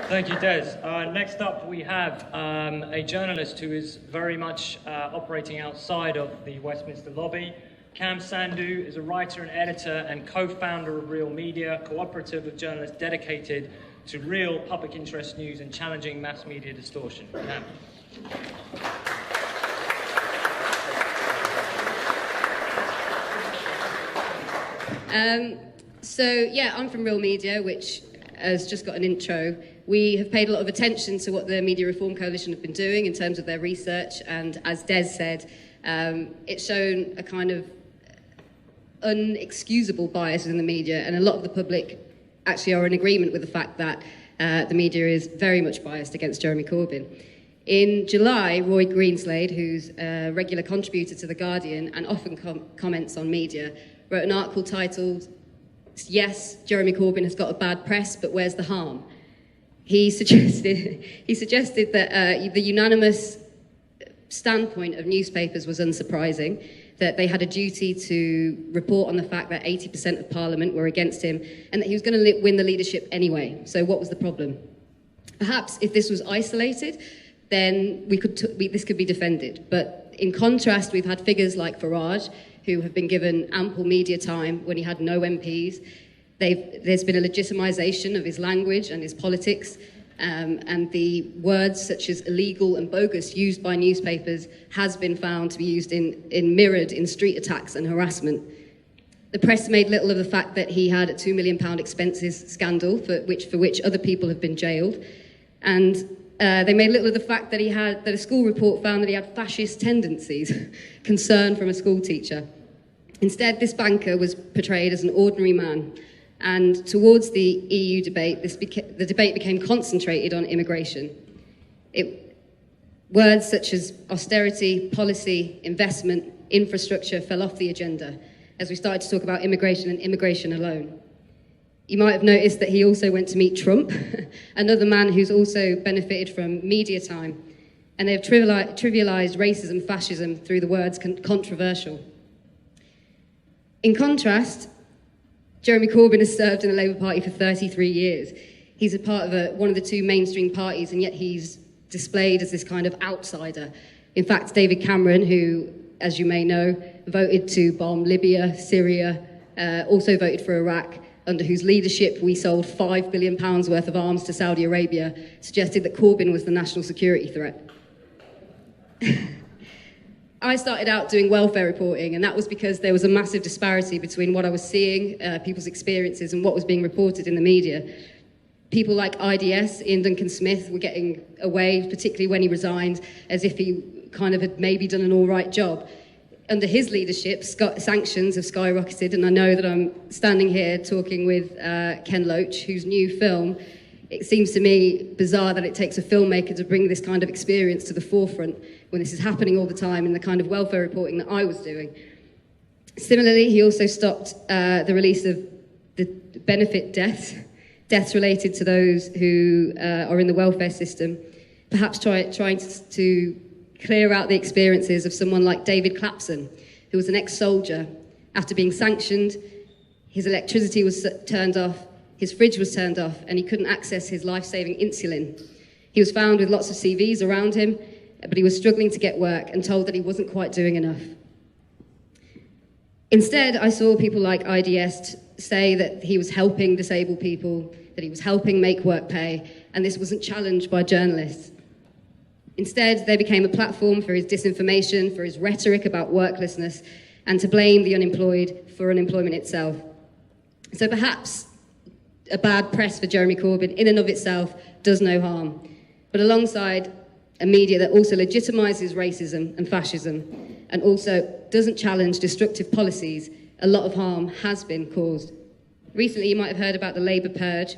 Thank you, Des. Next up, we have a journalist who is very much operating outside of the Westminster lobby. Sandhu is a writer and editor and co-founder of Real Media, a cooperative of journalists dedicated to real public interest news and challenging mass media distortion. Cam. I'm from Real Media, which has just got an intro. We have paid a lot of attention to what the Media Reform Coalition have been doing in terms of their research, and as Des said, it's shown a kind of unexcusable bias in the media, and a lot of the public actually are in agreement with the fact that the media is very much biased against Jeremy Corbyn. In July, Roy Greenslade, who's a regular contributor to The Guardian and often comments on media, wrote an article titled, "Yes, Jeremy Corbyn has got a bad press, but where's the harm?" He suggested that the unanimous standpoint of newspapers was unsurprising, that they had a duty to report on the fact that 80% of Parliament were against him, and that he was going to win the leadership anyway. So what was the problem? Perhaps if this was isolated, then this could be defended. But in contrast, we've had figures like Farage, who have been given ample media time when he had no MPs. There's been a legitimisation of his language and his politics, and the words such as illegal and bogus used by newspapers has been found to be used mirrored in street attacks and harassment. The press made little of the fact that he had a £2 million expenses scandal for which other people have been jailed, and they made little of the fact that a school report found that he had fascist tendencies, concern from a school teacher. Instead, this banker was portrayed as an ordinary man, and towards the EU debate, the debate became concentrated on immigration. Words such as austerity, policy, investment, infrastructure fell off the agenda as we started to talk about immigration and immigration alone. You might have noticed that he also went to meet Trump, another man who's also benefited from media time, and they've trivialised racism, fascism through the words controversial. In contrast, Jeremy Corbyn has served in the Labour Party for 33 years. He's a part of one of the two mainstream parties, and yet he's displayed as this kind of outsider. In fact, David Cameron, who, as you may know, voted to bomb Libya, Syria, also voted for Iraq, under whose leadership we sold £5 billion worth of arms to Saudi Arabia, suggested that Corbyn was the national security threat. I started out doing welfare reporting, and that was because there was a massive disparity between what I was seeing, people's experiences, and what was being reported in the media. People like IDS, Ian Duncan-Smith, were getting away, particularly when he resigned, as if he kind of had maybe done an all right job. Under his leadership, sanctions have skyrocketed, and I know that I'm standing here talking with Ken Loach, whose new film. It seems to me bizarre that it takes a filmmaker to bring this kind of experience to the forefront when this is happening all the time in the kind of welfare reporting that I was doing. Similarly, he also stopped the release of the benefit deaths related to those who are in the welfare system, perhaps trying to clear out the experiences of someone like David Clapson, who was an ex-soldier. After being sanctioned, his electricity was turned off, his fridge was turned off, and he couldn't access his life-saving insulin. He was found with lots of CVs around him, but he was struggling to get work and told that he wasn't quite doing enough. Instead, I saw people like IDS say that he was helping disabled people, that he was helping make work pay, and this wasn't challenged by journalists. Instead, they became a platform for his disinformation, for his rhetoric about worklessness, and to blame the unemployed for unemployment itself. So perhaps a bad press for Jeremy Corbyn in and of itself does no harm. But alongside a media that also legitimises racism and fascism and also doesn't challenge destructive policies, a lot of harm has been caused. Recently, you might have heard about the Labour purge.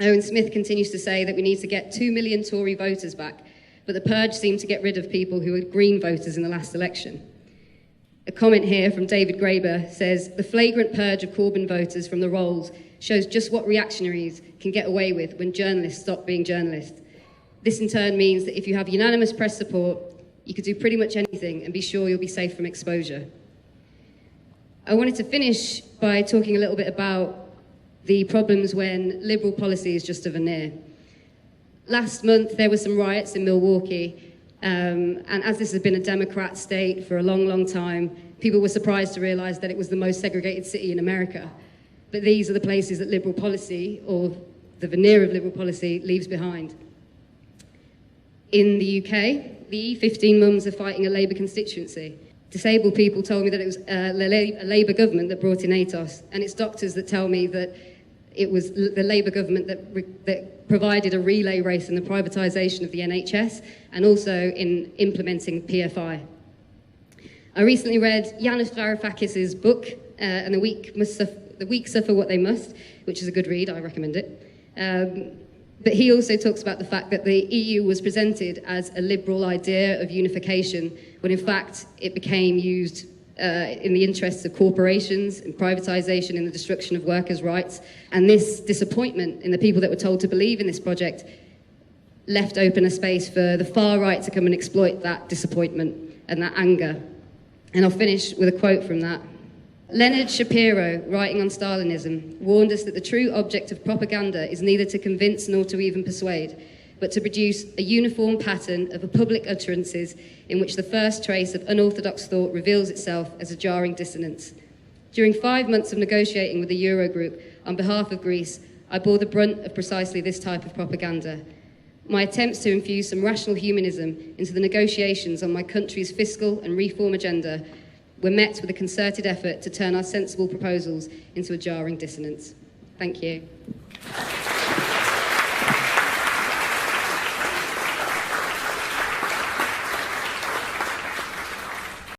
Owen Smith continues to say that we need to get 2 million Tory voters back, but the purge seemed to get rid of people who were Green voters in the last election. A comment here from David Graeber says, "The flagrant purge of Corbyn voters from the rolls shows just what reactionaries can get away with when journalists stop being journalists. This in turn means that if you have unanimous press support, you could do pretty much anything and be sure you'll be safe from exposure." I wanted to finish by talking a little bit about the problems when liberal policy is just a veneer. Last month, there were some riots in Milwaukee, and as this has been a Democrat state for a long, long time, people were surprised to realise that it was the most segregated city in America. But these are the places that liberal policy, or the veneer of liberal policy, leaves behind. In the UK, the 15 mums are fighting a Labour constituency. Disabled people told me that it was a Labour government that brought in ATOS, and it's doctors that tell me that it was the Labour government that provided a relay race in the privatisation of the NHS and also in implementing PFI. I recently read Yanis Varoufakis' book, and the weak suffer what they must, which is a good read, I recommend it. But he also talks about the fact that the EU was presented as a liberal idea of unification, when in fact it became used in the interests of corporations, in privatisation, in the destruction of workers' rights. And this disappointment in the people that were told to believe in this project left open a space for the far right to come and exploit that disappointment and that anger. And I'll finish with a quote from that. Leonard Shapiro, writing on Stalinism, warned us that the true object of propaganda is neither to convince nor to even persuade, but to produce a uniform pattern of public utterances in which the first trace of unorthodox thought reveals itself as a jarring dissonance. During 5 months of negotiating with the Eurogroup on behalf of Greece, I bore the brunt of precisely this type of propaganda. My attempts to infuse some rational humanism into the negotiations on my country's fiscal and reform agenda were met with a concerted effort to turn our sensible proposals into a jarring dissonance. Thank you.